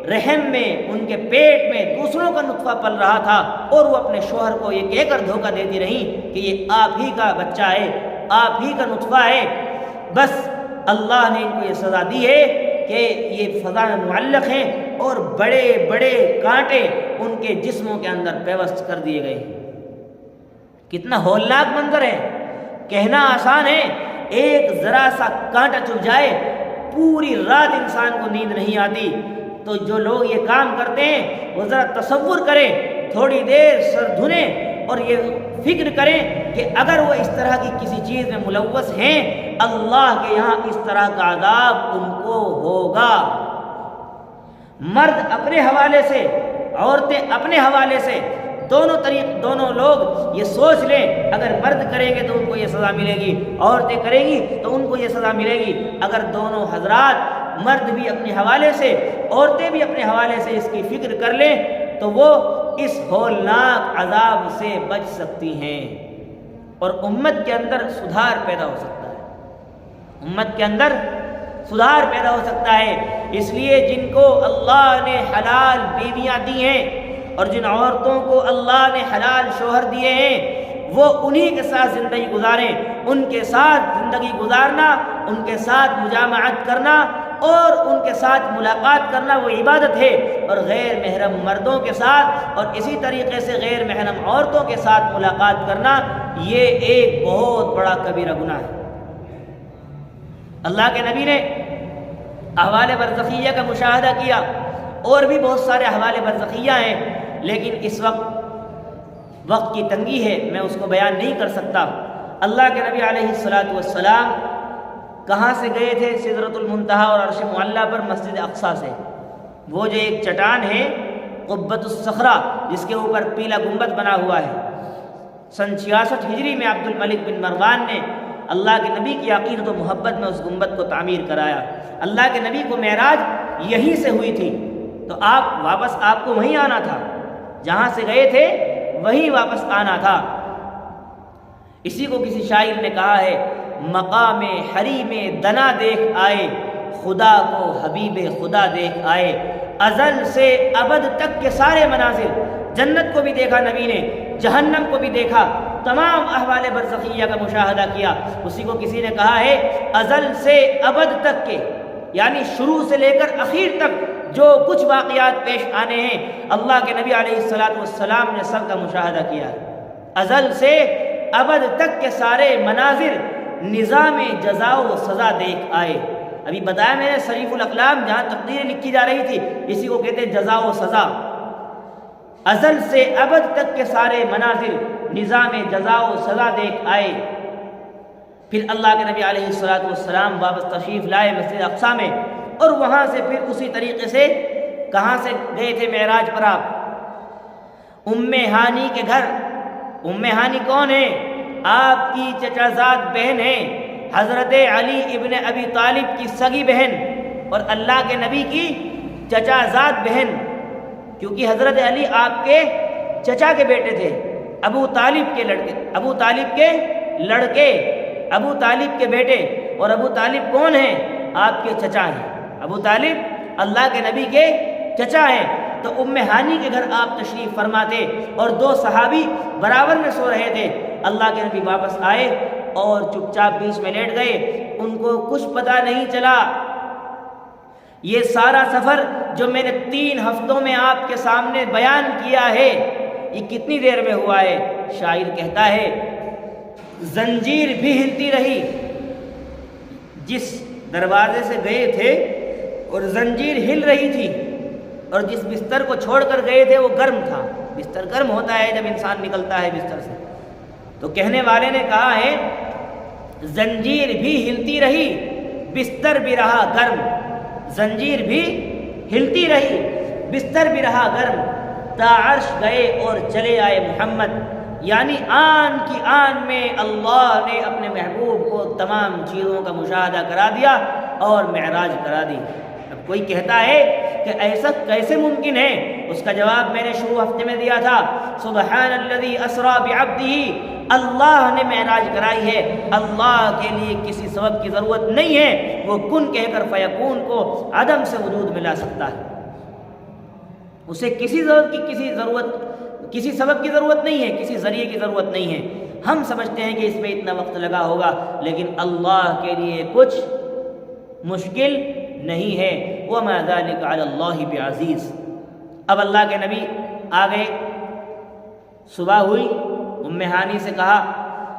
رحم میں ان کے پیٹ میں دوسروں کا نطفہ پل رہا تھا اور وہ اپنے شوہر کو یہ کہہ کر دھوکہ دیتی رہیں کہ یہ آپ ہی کا بچہ ہے، آپ ہی کا نطفہ ہے۔ بس اللہ نے ان کو یہ سزا دی ہے کہ یہ فضا میں معلق ہیں اور بڑے بڑے کانٹے ان کے جسموں کے اندر پیوست کر دیے گئے ہیں۔ کتنا ہولناک منظر ہے، کہنا آسان ہے، ایک ذرا سا کانٹا چبھ جائے پوری رات انسان کو نیند نہیں آتی۔ تو جو لوگ یہ کام کرتے ہیں وہ ذرا تصور کریں، تھوڑی دیر سر دھنیں اور یہ فکر کریں کہ اگر وہ اس طرح کی کسی چیز میں ملوث ہیں، اللہ کے یہاں اس طرح کا عذاب ان کو ہوگا۔ مرد اپنے حوالے سے، عورتیں اپنے حوالے سے، دونوں لوگ یہ سوچ لیں اگر مرد کریں گے تو ان کو یہ سزا ملے گی، عورتیں کریں گی تو ان کو یہ سزا ملے گی۔ اگر دونوں حضرات مرد بھی اپنے حوالے سے عورتیں بھی اپنے حوالے سے اس کی فکر کر لیں تو وہ اس ہولناک عذاب سے بچ سکتی ہیں اور امت کے اندر سدھار پیدا ہو سکتا ہے، امت کے اندر سدھار پیدا ہو سکتا ہے۔ اس لیے جن کو اللہ نے حلال بیویاں دی ہیں اور جن عورتوں کو اللہ نے حلال شوہر دیے ہیں وہ انہی کے ساتھ زندگی گزاریں، ان کے ساتھ زندگی گزارنا، ان کے ساتھ مجامعت کرنا اور ان کے ساتھ ملاقات کرنا وہ عبادت ہے، اور غیر محرم مردوں کے ساتھ اور اسی طریقے سے غیر محرم عورتوں کے ساتھ ملاقات کرنا یہ ایک بہت بڑا کبیرہ گناہ ہے۔ اللہ کے نبی نے احوال برزخیہ کا مشاہدہ کیا، اور بھی بہت سارے احوال برزخیہ ہیں لیکن اس وقت کی تنگی ہے، میں اس کو بیان نہیں کر سکتا۔ اللہ کے نبی علیہ السلام کہاں سے گئے تھے؟ سدرۃ المنتہا اور عرش معلیٰ پر مسجد اقصیٰ سے۔ وہ جو ایک چٹان ہے قبۃ الصخرہ جس کے اوپر پیلا گنبد بنا ہوا ہے، سن 66 ہجری میں عبد الملک بن مروان نے اللہ کے نبی کی عقیدت و محبت میں اس گنبد کو تعمیر کرایا۔ اللہ کے نبی کو معراج یہیں سے ہوئی تھی، تو واپس آپ کو وہیں آنا تھا، جہاں سے گئے تھے وہیں واپس آنا تھا۔ اسی کو کسی شاعر نے کہا ہے، مقام حریم دنا دیکھ آئے، خدا کو حبیب خدا دیکھ آئے، ازل سے ابد تک کے سارے مناظر، جنت کو بھی دیکھا نبی نے، جہنم کو بھی دیکھا، تمام احوال برزخیہ کا مشاہدہ کیا۔ اسی کو کسی نے کہا ہے ازل سے ابد تک کے، یعنی شروع سے لے کر اخیر تک جو کچھ واقعات پیش آنے ہیں اللہ کے نبی علیہ السلام نے سب کا مشاہدہ کیا ہے۔ ازل سے ابد تک کے سارے مناظر نظام جزا و سزا دیکھ آئے۔ ابھی بتایا میں نے صریف الاقلام جہاں تقدیریں لکھی جا رہی تھی اسی کو کہتے ہیں جزا و سزا۔ ازل سے ابد تک کے سارے مناظر نظام جزا و سزا دیکھ آئے۔ پھر اللہ کے نبی علیہ السلام واپس تشریف لائے مسجد اقصیٰ میں، اور وہاں سے پھر اسی طریقے سے کہاں سے گئے تھے معراج پر آپ؟ ام ہانی کے گھر۔ ام ہانی کون ہے؟ آپ کی چچا زاد بہن ہے، حضرت علی ابن ابی طالب کی سگی بہن اور اللہ کے نبی کی چچا زاد بہن، کیونکہ حضرت علی آپ کے چچا کے بیٹے تھے، ابو طالب کے لڑکے ابو طالب کے بیٹے، اور ابو طالب کون ہیں؟ آپ کے چچا ہیں۔ ابو طالب اللہ کے نبی کے چچا ہیں۔ تو ام ہانی کے گھر آپ تشریف فرماتے اور 2 صحابی برابر میں سو رہے تھے۔ اللہ کے نبی واپس آئے اور چپ چاپ بیچ میں لیٹ گئے، ان کو کچھ پتہ نہیں چلا۔ یہ سارا سفر جو میں نے 3 ہفتوں میں آپ کے سامنے بیان کیا ہے، یہ کتنی دیر میں ہوا ہے؟ شاعر کہتا ہے زنجیر بھی ہلتی رہی، جس دروازے سے گئے تھے اور زنجیر ہل رہی تھی، اور جس بستر کو چھوڑ کر گئے تھے وہ گرم تھا۔ بستر گرم ہوتا ہے جب انسان نکلتا ہے بستر سے۔ تو کہنے والے نے کہا ہے زنجیر بھی ہلتی رہی، بستر بھی رہا گرم۔ زنجیر بھی ہلتی رہی، بستر بھی رہا گرم، تا عرش گئے اور چلے آئے محمد، یعنی آن کی آن میں اللہ نے اپنے محبوب کو تمام چیزوں کا مشاہدہ کرا دیا اور معراج کرا دی۔ اب کوئی کہتا ہے کہ ایسا کیسے ممکن ہے؟ اس کا جواب میں نے شروع ہفتے میں دیا تھا، سبحان الذی اسریٰ بعبدہ، اللہ نے معراج کرائی ہے۔ اللہ کے لیے کسی سبب کی ضرورت نہیں ہے، وہ کن کہہ کر فیکون کو عدم سے وجود میں لا سکتا ہے۔ اسے کسی سبب کی ضرورت نہیں ہے، کسی ذریعے کی ضرورت نہیں ہے۔ ہم سمجھتے ہیں کہ اس میں اتنا وقت لگا ہوگا، لیکن اللہ کے لیے کچھ مشکل نہیں ہے۔ وَمَا ذَلِكَ عَلَى اللَّهِ بِعَزِيزٍ۔ اب اللہ کے نبی آ گئے، صبح ہوئی، ام ہانی سے کہا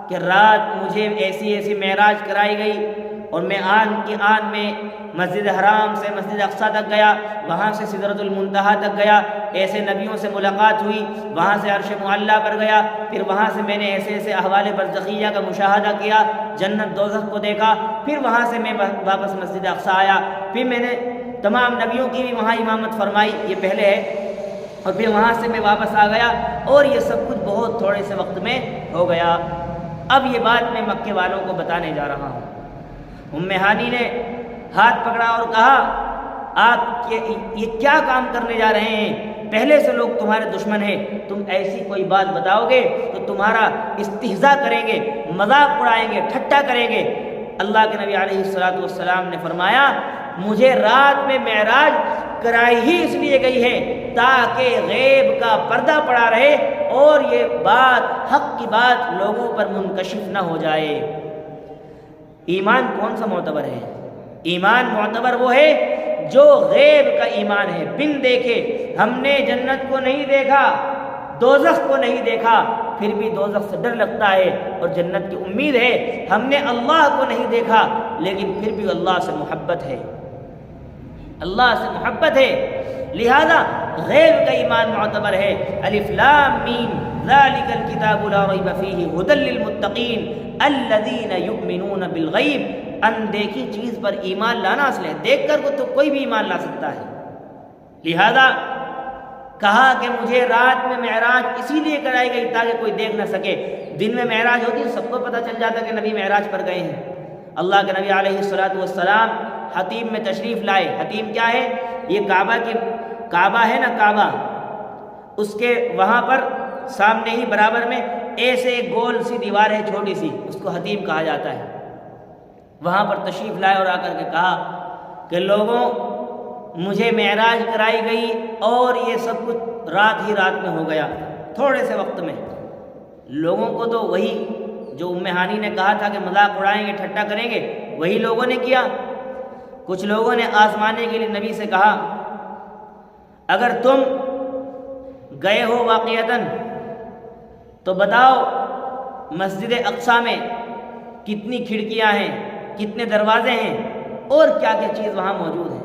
کہ رات مجھے ایسی معراج کرائی گئی اور میں آن کی آن میں مسجد حرام سے مسجد اقصیٰ تک گیا، وہاں سے سدرۃ المنتہا تک گیا، ایسے نبیوں سے ملاقات ہوئی، وہاں سے عرش معلیٰ پر گیا، پھر وہاں سے میں نے ایسے احوال برزخیہ کا مشاہدہ کیا، جنت دوزخ کو دیکھا، پھر وہاں سے میں واپس مسجد اقصیٰ آیا، پھر میں نے تمام نبیوں کی بھی وہاں امامت فرمائی، یہ پہلے ہے، اور پھر وہاں سے میں واپس آ گیا، اور یہ سب کچھ بہت تھوڑے سے وقت میں ہو گیا۔ اب یہ بات میں مکے والوں کو بتانے جا رہا ہوں۔ ام ہانی نے ہاتھ پکڑا اور کہا آپ یہ کیا کام کرنے جا رہے ہیں؟ پہلے سے لوگ تمہارے دشمن ہیں، تم ایسی کوئی بات بتاؤ گے تو تمہارا استہزاء کریں گے، مذاق اڑائیں گے، ٹھٹا کریں گے۔ اللہ کے نبی علیہ الصلوۃ والسلام نے فرمایا مجھے رات میں معراج کرائی ہی اس لیے گئی ہے تاکہ غیب کا پردہ پڑا رہے اور یہ بات، حق کی بات لوگوں پر منکشف نہ ہو جائے۔ ایمان کون سا معتبر ہے؟ ایمان معتبر وہ ہے جو غیب کا ایمان ہے، بن دیکھے۔ ہم نے جنت کو نہیں دیکھا، دوزخ کو نہیں دیکھا، پھر بھی دوزخ سے ڈر لگتا ہے اور جنت کی امید ہے۔ ہم نے اللہ کو نہیں دیکھا لیکن پھر بھی اللہ سے محبت ہے، اللہ سے محبت ہے، لہذا غیب کا ایمان معتبر ہے۔ الف لام میم ذالک الکتاب لا ریب فیہ ھدی للمتقین الذین یؤمنون بالغیب۔ اندیکھی چیز پر ایمان لانا اصل ہے، دیکھ کر کو تو کوئی بھی ایمان لا سکتا ہے۔ لہذا کہا کہ مجھے رات میں معراج اسی لیے کرائی گئی تاکہ کوئی دیکھ نہ سکے۔ دن میں معراج ہوتی سب کو پتہ چل جاتا کہ نبی معراج پر گئے ہیں۔ اللہ کے نبی علیہ الصلوۃ والسلام حتیم میں تشریف لائے۔ حتیم کیا ہے؟ یہ کعبہ ہے نا، کعبہ، اس کے وہاں پر سامنے ہی برابر میں ایسے گول سی دیوار ہے چھوٹی سی، اس کو حتیم کہا جاتا ہے۔ وہاں پر تشریف لائے اور آ کر کے کہا کہ لوگوں مجھے معراج کرائی گئی اور یہ سب کچھ رات ہی رات میں ہو گیا، تھوڑے سے وقت میں۔ لوگوں کو تو وہی جو ام ہانی نے کہا تھا کہ مذاق اڑائیں گے، ٹھٹا کریں گے، وہی لوگوں نے کیا۔ کچھ لوگوں نے آزمانے کے لیے نبی سے کہا اگر تم گئے ہو واقعتاً تو بتاؤ مسجد اقصیٰ میں کتنی کھڑکیاں ہیں، کتنے دروازے ہیں اور کیا کیا چیز وہاں موجود ہے۔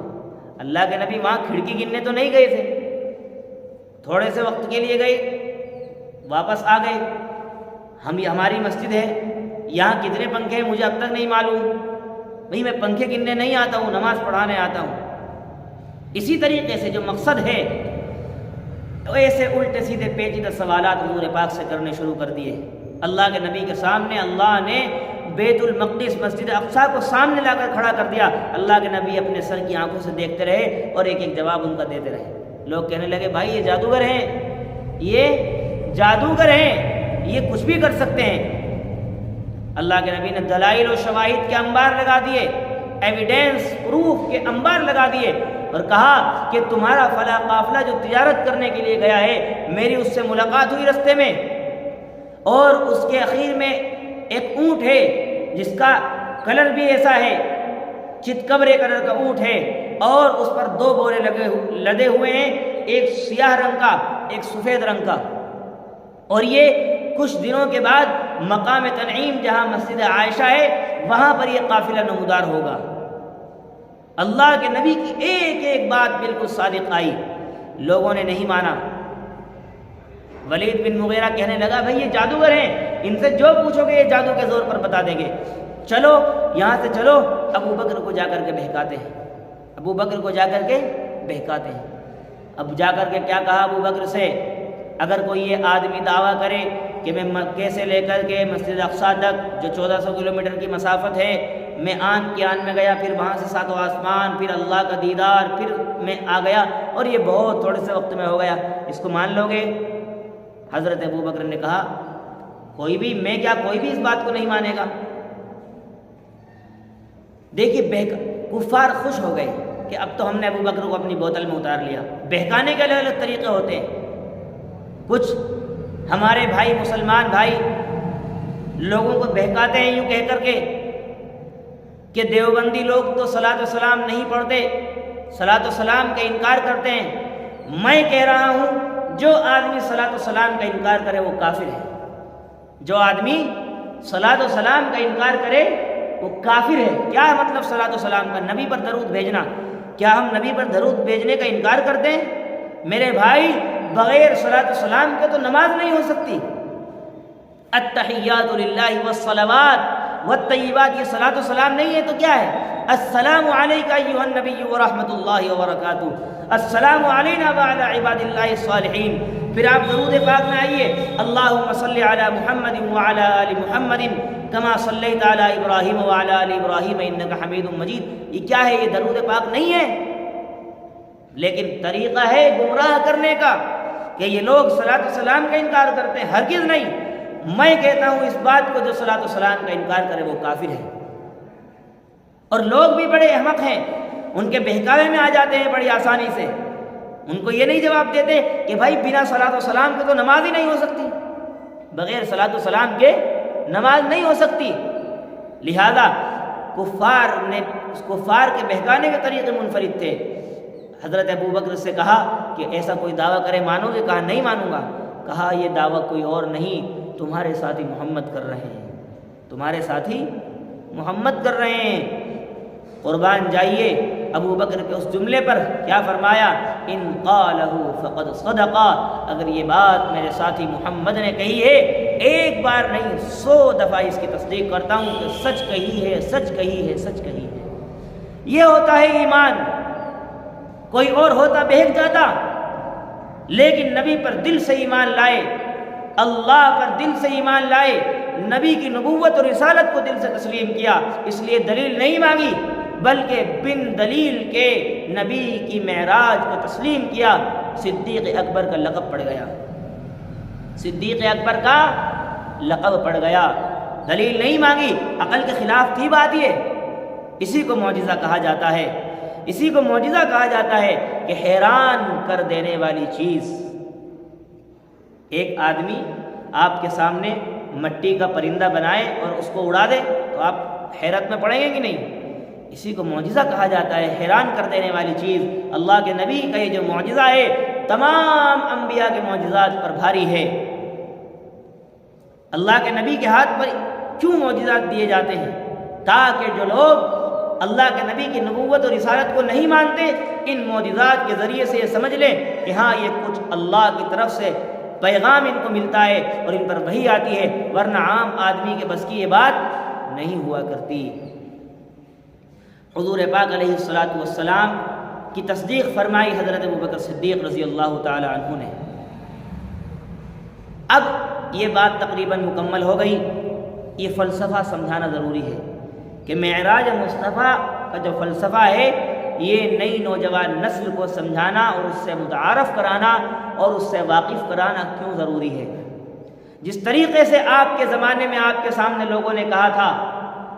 اللہ کے نبی وہاں کھڑکی گننے تو نہیں گئے تھے، تھوڑے سے وقت کے لیے گئے، واپس آ گئے۔ ہماری مسجد ہے، یہاں کتنے پنکھے ہیں مجھے اب تک نہیں معلوم، بھئی میں پنکھے گننے نہیں آتا ہوں، نماز پڑھانے آتا ہوں۔ اسی طریقے سے جو مقصد ہے تو ایسے الٹے سیدھے پیچیدہ سوالات حضور پاک سے کرنے شروع کر دیے۔ اللہ کے نبی کے سامنے اللہ نے بیت المقدس مسجد اقصیٰ کو سامنے لا کر کھڑا کر دیا۔ اللہ کے نبی اپنے سر کی آنکھوں سے دیکھتے رہے اور ایک ایک جواب ان کا دیتے رہے۔ لوگ کہنے لگے بھائی یہ جادوگر ہیں، یہ جادوگر ہیں، یہ کچھ بھی کر سکتے ہیں۔ اللہ کے نبی نے دلائل و شواہد کے انبار لگا دیے، ایویڈنس پروف کے انبار لگا دیے، اور کہا کہ تمہارا فلاں قافلہ جو تجارت کرنے کے لیے گیا ہے، میری اس سے ملاقات ہوئی رستے میں، اور اس کے اخیر میں ایک اونٹ ہے جس کا کلر بھی ایسا ہے، چتکبرے کلر کا اونٹ ہے، اور اس پر 2 بورے لدے ہوئے ہیں، ایک سیاہ رنگ کا ایک سفید رنگ کا، اور یہ کچھ دنوں کے بعد مقام تنعیم جہاں مسجد عائشہ ہے وہاں پر یہ قافلہ نمودار ہوگا۔ اللہ کے نبی کی ایک ایک بات بالکل صادق آئی، لوگوں نے نہیں مانا۔ ولید بن مغیرہ کہنے لگا بھائی یہ جادوگر ہیں، ان سے جو پوچھو گے یہ جادو کے زور پر بتا دیں گے، چلو یہاں سے چلو، ابو بکر کو جا کر کے بہکاتے ہیں، ابو بکر کو جا کر کے بہکاتے ہیں۔ اب جا کر کے کیا کہا ابو بکر سے، اگر کوئی یہ آدمی دعویٰ کرے کہ میں مکے سے لے کر کے مسجد اقصیٰ تک جو 1400 کلومیٹر کی مسافت ہے، میں آن کی آن میں گیا، پھر وہاں سے 7 آسمان، پھر اللہ کا دیدار، پھر میں آ گیا، اور یہ بہت تھوڑے سے وقت میں ہو گیا، اس کو مان لو گے؟ حضرت ابو بکر نے کہا کوئی بھی اس بات کو نہیں مانے گا۔ دیکھیے کفار خوش ہو گئے کہ اب تو ہم نے ابو بکر کو اپنی بوتل میں اتار لیا۔ بہکانے کے الگ الگ طریقے ہوتے ہیں، کچھ ہمارے بھائی مسلمان بھائی لوگوں کو بہکاتے ہیں یوں کہہ کر کے کہ دیوبندی لوگ تو صلاۃ و سلام نہیں پڑھتے، صلاۃ و سلام کا انکار کرتے ہیں۔ میں کہہ رہا ہوں جو آدمی صلاۃ و سلام کا انکار کرے وہ کافر ہے، جو آدمی صلاۃ و سلام کا انکار کرے وہ کافر ہے۔ کیا مطلب صلاۃ و سلام کا؟ نبی پر درود بھیجنا۔ کیا ہم نبی پر درود بھیجنے کا انکار کرتے ہیں؟ میرے بھائی بغیر صلاۃ و سلام کے تو نماز نہیں ہو سکتی۔ التحیات للہ والصلوات والطیبات، یہ صلاۃ و سلام نہیں ہے تو کیا ہے؟ السلام علیک ایھا النبی ورحمۃ اللہ وبرکاتہ، السلام علینا وعلی عباد اللہ الصالحین۔ پھر آپ درود پاک میں آئیے، اللہم صلی علی محمد وعلی آل محمد کما صلیت علی ابراہیم وعلی آل ابراہیم انک حمید مجید۔ یہ کیا ہے؟ یہ درود پاک نہیں ہے، لیکن طریقہ ہے گمراہ کرنے کا کہ یہ لوگ صلاۃ و سلام کا انکار کرتے ہیں۔ ہرگز نہیں، میں کہتا ہوں اس بات کو جو صلاۃ و سلام کا انکار کرے وہ کافر ہے۔ اور لوگ بھی بڑے احمق ہیں، ان کے بہکاوے میں آ جاتے ہیں بڑی آسانی سے۔ ان کو یہ نہیں جواب دیتے کہ بھائی بنا صلاۃ و سلام کے تو نماز ہی نہیں ہو سکتی، بغیر صلاۃ و سلام کے نماز نہیں ہو سکتی۔ لہذا کفار کے بہکانے کے طریقے منفرد تھے۔ حضرت ابو بکر سے کہا کہ ایسا کوئی دعویٰ کرے مانو گے؟ کہا نہیں مانوں گا۔ کہا یہ دعویٰ کوئی اور نہیں، تمہارے ساتھی محمد کر رہے ہیں، تمہارے ساتھی محمد کر رہے ہیں۔ قربان جائیے ابو بکر کے اس جملے پر کیا فرمایا؟ ان قالہ فقد صدقا، اگر یہ بات میرے ساتھی محمد نے کہی ہے، ایک بار نہیں 100 دفعہ اس کی تصدیق کرتا ہوں کہ سچ کہی ہے، سچ کہی ہے، سچ کہی ہے۔ یہ ہوتا ہے ایمان۔ کوئی اور ہوتا بہک جاتا، لیکن نبی پر دل سے ایمان لائے، اللہ پر دل سے ایمان لائے، نبی کی نبوت اور رسالت کو دل سے تسلیم کیا، اس لیے دلیل نہیں مانگی بلکہ بن دلیل کے نبی کی معراج کو تسلیم کیا۔ صدیق اکبر کا لقب پڑ گیا، صدیق اکبر کا لقب پڑ گیا۔ دلیل نہیں مانگی، عقل کے خلاف تھی بات یہ۔ اسی کو معجزہ کہا جاتا ہے، اسی کو معجزہ کہا جاتا ہے کہ حیران کر دینے والی چیز۔ ایک آدمی آپ کے سامنے مٹی کا پرندہ بنائے اور اس کو اڑا دے تو آپ حیرت میں پڑیں گے کہ نہیں؟ اسی کو معجزہ کہا جاتا ہے، حیران کر دینے والی چیز۔ اللہ کے نبی کا یہ جو معجزہ ہے تمام انبیاء کے معجزات پر بھاری ہے۔ اللہ کے نبی کے ہاتھ پر کیوں معجزات دیے جاتے ہیں؟ تاکہ جو لوگ اللہ کے نبی کی نبوت اور رسالت کو نہیں مانتے، ان معجزات کے ذریعے سے یہ سمجھ لیں کہ ہاں یہ کچھ اللہ کی طرف سے پیغام ان کو ملتا ہے اور ان پر وحی آتی ہے، ورنہ عام آدمی کے بس کی یہ بات نہیں ہوا کرتی۔ حضور پاک علیہ الصلوۃ والسلام کی تصدیق فرمائی حضرت ابوبکر صدیق رضی اللہ تعالی عنہ نے۔ اب یہ بات تقریباً مکمل ہو گئی، یہ فلسفہ سمجھانا ضروری ہے کہ معراج مصطفیٰ کا جو فلسفہ ہے یہ نئی نوجوان نسل کو سمجھانا اور اس سے متعارف کرانا اور اس سے واقف کرانا کیوں ضروری ہے۔ جس طریقے سے آپ کے زمانے میں آپ کے سامنے لوگوں نے کہا تھا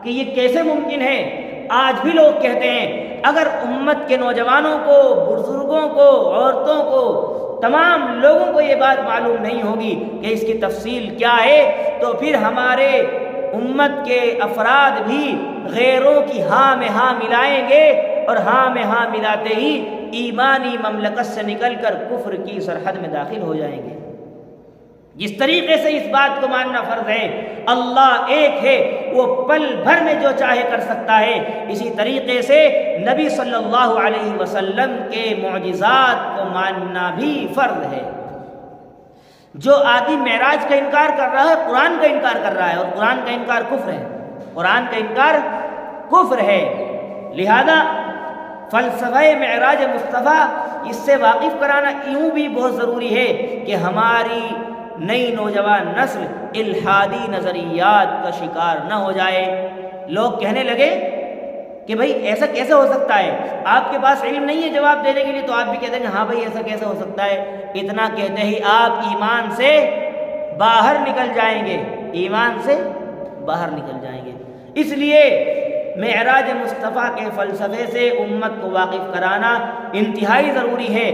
کہ یہ کیسے ممکن ہے، آج بھی لوگ کہتے ہیں اگر امت کے نوجوانوں کو، بزرگوں کو، عورتوں کو، تمام لوگوں کو یہ بات معلوم نہیں ہوگی کہ اس کی تفصیل کیا ہے، تو پھر ہمارے امت کے افراد بھی غیروں کی ہاں میں ہاں ملائیں گے، اور ہاں میں ہاں ملاتے ہی ایمانی مملکت سے نکل کر کفر کی سرحد میں داخل ہو جائیں گے۔ جس طریقے سے اس بات کو ماننا فرض ہے اللہ ایک ہے، وہ پل بھر میں جو چاہے کر سکتا ہے، اسی طریقے سے نبی صلی اللہ علیہ وسلم کے معجزات کو ماننا بھی فرض ہے۔ جو آدمی معراج کا انکار کر رہا ہے قرآن کا انکار کر رہا ہے، اور قرآن کا انکار کفر ہے، قرآن کا انکار کفر ہے۔ لہذا فلسفہ معراج مصطفیٰ اس سے واقف کرانا یوں بھی بہت ضروری ہے کہ ہماری نئی نوجوان نسل الحادی نظریات کا شکار نہ ہو جائے۔ لوگ کہنے لگے کہ بھائی ایسا کیسے ہو سکتا ہے، آپ کے پاس علم نہیں ہے جواب دینے کے لیے، تو آپ بھی کہتے ہیں ہاں بھائی ایسا کیسے ہو سکتا ہے۔ اتنا کہتے ہی آپ ایمان سے باہر نکل جائیں گے، ایمان سے باہر نکل جائیں گے۔ اس لیے معراج مصطفیٰ کے فلسفے سے امت کو واقف کرانا انتہائی ضروری ہے،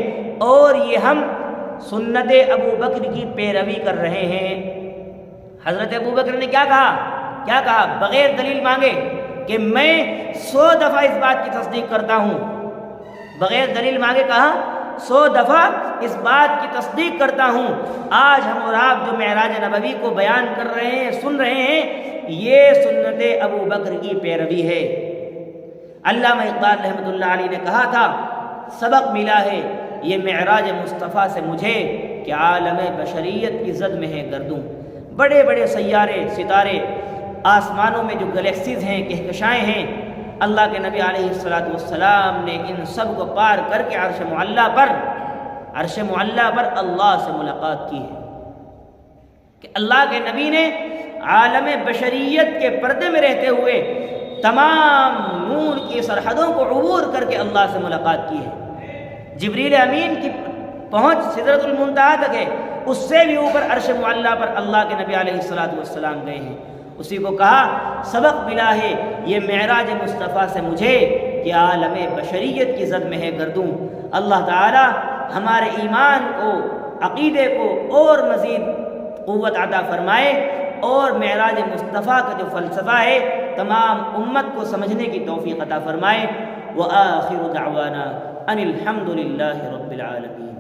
اور یہ ہم سنت ابو بکر کی پیروی کر رہے ہیں۔ حضرت ابو بکر نے کیا کہا بغیر دلیل مانگے کہ میں 100 دفعہ اس بات کی تصدیق کرتا ہوں، بغیر دلیل مانگے کہا 100 دفعہ اس بات کی تصدیق کرتا ہوں۔ آج ہم اور آپ جو معراج نبوی کو بیان کر رہے ہیں، سن رہے ہیں، یہ سنت ابو بکر کی پیروی ہے۔ علامہ اقبال رحمۃ اللہ علیہ نے کہا تھا سبق ملا ہے یہ معراج مصطفیٰ سے مجھے کہ عالم بشریت کی زد میں ہے گردوں۔ بڑے بڑے سیارے، ستارے، آسمانوں میں جو گلیکسیز ہیں، کہکشائیں ہیں، اللہ کے نبی علیہ السلام نے ان سب کو پار کر کے عرش معلی پر اللہ سے ملاقات کی ہے، کہ اللہ کے نبی نے عالم بشریت کے پردے میں رہتے ہوئے تمام نور کی سرحدوں کو عبور کر کے اللہ سے ملاقات کی ہے۔ جبریل امین کی پہنچ سدرۃ المنتہا تک ہے، اس سے بھی اوپر عرش معلی پر اللہ کے نبی علیہ السلام گئے ہیں۔ اسی کو کہا سبق ملا ہے یہ معراج مصطفیٰ سے مجھے کہ عالم بشریت کی زد میں ہے گردوں۔ اللہ تعالی ہمارے ایمان کو، عقیدے کو اور مزید قوت عطا فرمائے، اور معراج مصطفیٰ کا جو فلسفہ ہے تمام امت کو سمجھنے کی توفیق عطا فرمائے۔ وآخر دعوانا ان الحمد للہ رب العالمین۔